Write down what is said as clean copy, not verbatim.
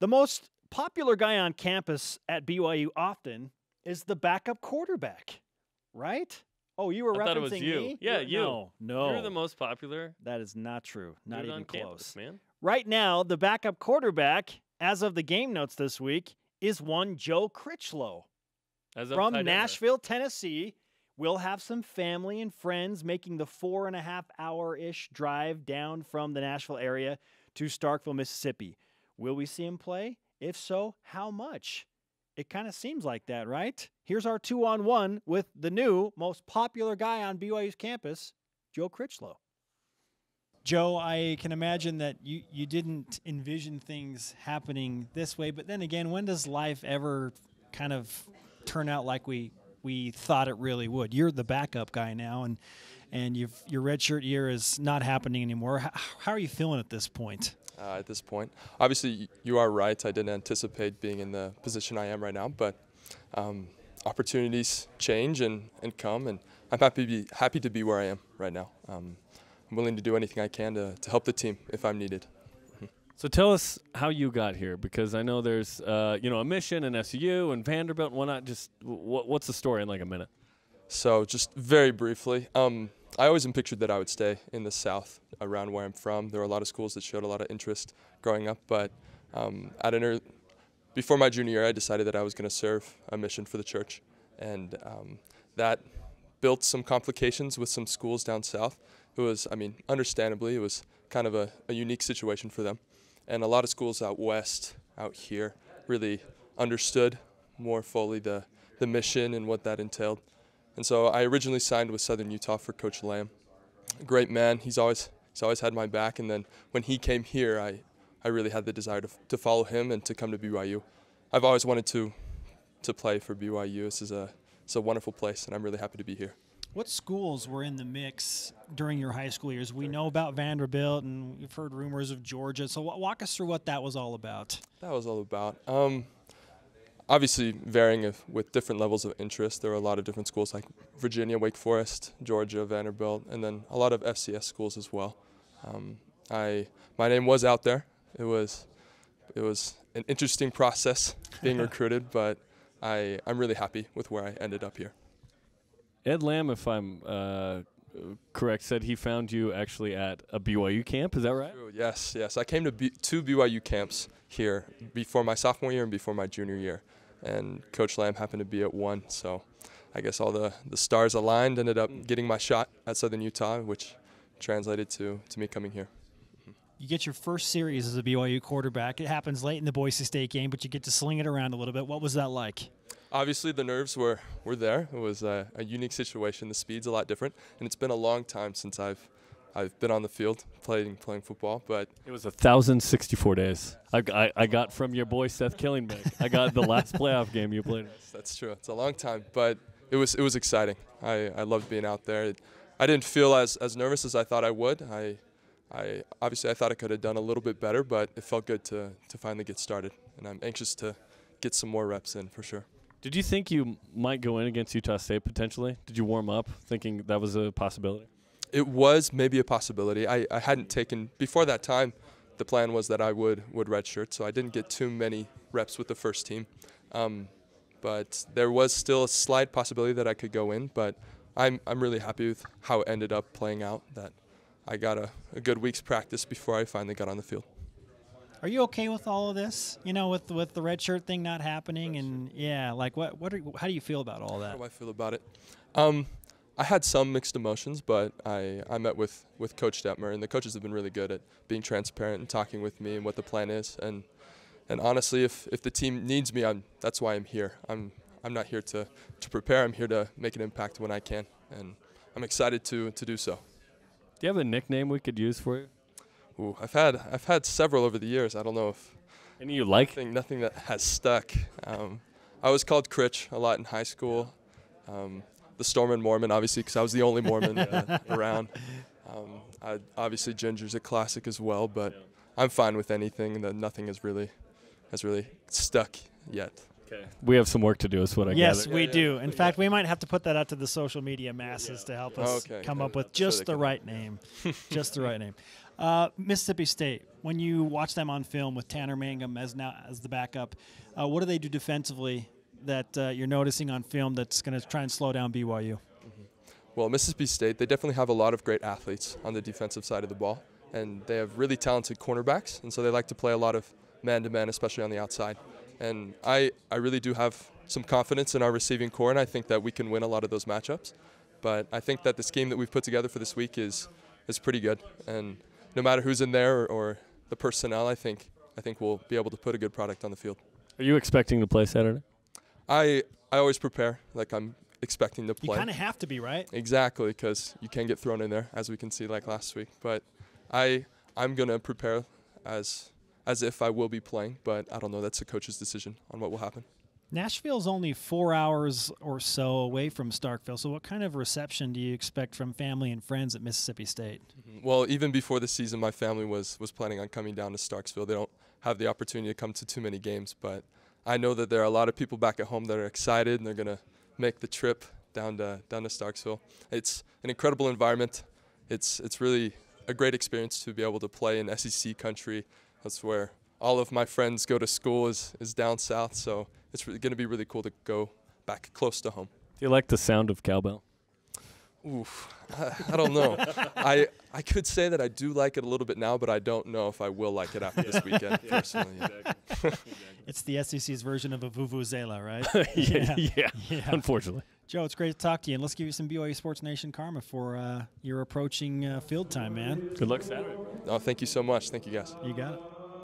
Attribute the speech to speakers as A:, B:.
A: The most popular guy on campus at BYU often is the backup quarterback, right? Oh, you were
B: I
A: referencing
B: thought it was you.
A: me?
B: Yeah, you.
A: No.
B: You're the most popular.
A: That is not true. Not
B: dude
A: even
B: on
A: close.
B: campus, man.
A: Right now, the backup quarterback, as of the game notes this week, is one Joe Critchlow from Nashville, Tennessee. Will have some family and friends making the 4.5-hour-ish drive down from the Nashville area to Starkville, Mississippi. Will we see him play? If so, how much? It kind of seems like that, right? Here's our 2-on-1 with the new, most popular guy on BYU's campus, Joe Critchlow.
C: Joe, I can imagine that you didn't envision things happening this way, but then again, when does life ever kind of turn out like we thought it really would? You're the backup guy now, and your redshirt year is not happening anymore. How are you feeling at this point?
D: At this point, obviously, you are right. I didn't anticipate being in the position I am right now, but opportunities change and come, and I'm happy to be where I am right now. I'm willing to do anything I can to help the team if I'm needed.
B: So tell us how you got here, because I know there's a mission and SU and Vanderbilt and whatnot. Just what's the story in like a minute?
D: So just very briefly, I always pictured that I would stay in the South around where I'm from. There were a lot of schools that showed a lot of interest growing up, but before my junior year, I decided that I was going to serve a mission for the church, and that built some complications with some schools down south. It was, understandably, it was kind of a unique situation for them. And a lot of schools out west, out here, really understood more fully the mission and what that entailed. And so I originally signed with Southern Utah for Coach Lamb. A great man. He's always had my back. And then when he came here, I really had the desire to follow him and to come to BYU. I've always wanted to play for BYU. It's a wonderful place, and I'm really happy to be here.
C: What schools were in the mix during your high school years? We know about Vanderbilt, and we've heard rumors of Georgia. So walk us through what that was all about.
D: That was all about. Obviously, varying with different levels of interest. There were a lot of different schools like Virginia, Wake Forest, Georgia, Vanderbilt, and then a lot of FCS schools as well. My name was out there. It was an interesting process being recruited, but I'm really happy with where I ended up here.
B: Ed Lamb, if I'm correct, said he found you actually at a BYU camp. Is that right?
D: True. Yes. I came to two BYU camps here before my sophomore year and before my junior year, and Coach Lamb happened to be at one. So I guess all the stars aligned, ended up getting my shot at Southern Utah, which translated to me coming here.
C: You get your first series as a BYU quarterback. It happens late in the Boise State game, but you get to sling it around a little bit. What was that like?
D: Obviously, the nerves were there. It was a unique situation. The speed's a lot different, and it's been a long time since I've been on the field playing football. But
B: it was 1,064 days. I got from your boy Seth Killingbeck. I got the last playoff game you played.
D: That's true. It's a long time, but it was exciting. I loved being out there. I didn't feel as nervous as I thought I would. I obviously I thought I could have done a little bit better, but it felt good to finally get started, and I'm anxious to get some more reps in for sure.
B: Did you think you might go in against Utah State potentially? Did you warm up thinking that was a possibility?
D: It was maybe a possibility. I hadn't taken, before that time, the plan was that I would redshirt, so I didn't get too many reps with the first team. But there was still a slight possibility that I could go in, but I'm really happy with how it ended up playing out, that I got a good week's practice before I finally got on the field.
C: Are you okay with all of this? With the red shirt thing not happening, and how do you feel about all that?
D: How do I feel about it? I had some mixed emotions, but I met with Coach Detmer, and the coaches have been really good at being transparent and talking with me and what the plan is. And honestly, if the team needs me, that's why I'm here. I'm not here to prepare. I'm here to make an impact when I can, and I'm excited to do so.
B: Do you have a nickname we could use for you?
D: Ooh, I've had several over the years. I don't know if
B: any you like.
D: Nothing that has stuck. I was called Critch a lot in high school. The Stormin' Mormon, obviously, because I was the only Mormon around. Obviously, Ginger's a classic as well, but I'm fine with anything. That nothing has really stuck yet.
B: Okay. We have some work to do is what I gather.
C: Yes, we do. In fact, we might have to put that out to the social media masses to help us come up with just the right name. Just the right name. Mississippi State, when you watch them on film with Tanner Mangum as the backup, what do they do defensively that you're noticing on film that's going to try and slow down BYU?
D: Well, Mississippi State, they definitely have a lot of great athletes on the defensive side of the ball, and they have really talented cornerbacks, and so they like to play a lot of man-to-man, especially on the outside. And I really do have some confidence in our receiving core, and I think that we can win a lot of those matchups. But I think that the scheme that we've put together for this week is pretty good, and no matter who's in there or the personnel, I think we'll be able to put a good product on the field.
B: Are you expecting to play Saturday?
D: I always prepare like I'm expecting to play.
C: You kind of have to be, right?
D: Exactly, because you can get thrown in there, as we can see like last week. But I'm going to prepare as if I will be playing, but I don't know. That's the coach's decision on what will happen.
C: Nashville's only 4 hours or so away from Starkville, so what kind of reception do you expect from family and friends at Mississippi State?
D: Well, even before the season, my family was planning on coming down to Starkville. They don't have the opportunity to come to too many games, but I know that there are a lot of people back at home that are excited, and they're going to make the trip down to Starkville. It's an incredible environment. It's really a great experience to be able to play in SEC country. That's where all of my friends go to school is down south, so it's going to be really cool to go back close to home.
B: Do you like the sound of cowbell?
D: Oof, I don't know. I could say that I do like it a little bit now, but I don't know if I will like it after this weekend, personally. Yeah.
C: It's the SEC's version of a vuvuzela, right?
B: yeah, unfortunately.
C: Joe, it's great to talk to you, and let's give you some BYU Sports Nation karma for your approaching field time, man.
B: Good luck Saturday.
D: Oh, thank you so much. Thank you, guys.
C: You got it.